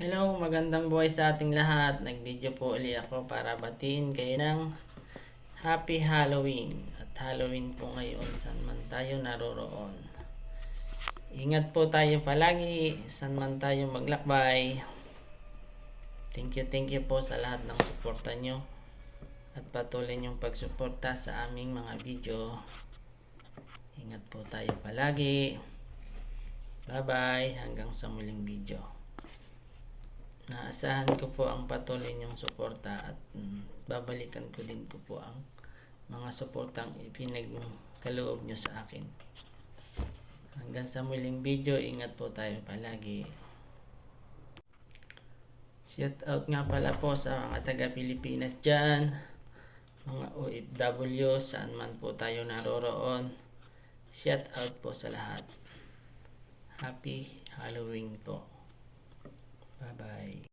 Hello, magandang buhay sa ating lahat. Nag-video po ulit ako para batiin kayo ng Happy Halloween. At Halloween po ngayon saan man tayo naroroon. Ingat po tayo palagi saan man tayo maglakbay. Thank you po sa lahat ng suporta nyo. At patuloy nyong pagsuporta sa aming mga video. Ingat po tayo palagi. Bye-bye. Hanggang sa muling video. Naasahan ko po ang patuloy niyong suporta at babalikan ko din po ang mga suportang ipinagkaloob nyo sa akin. Hanggang sa muling video, ingat po tayo palagi. Shout out nga pala po sa mga taga Pilipinas dyan, mga OFW, saan man po tayo naroroon. Shout out po sa lahat. Happy Halloween po. Bye-bye.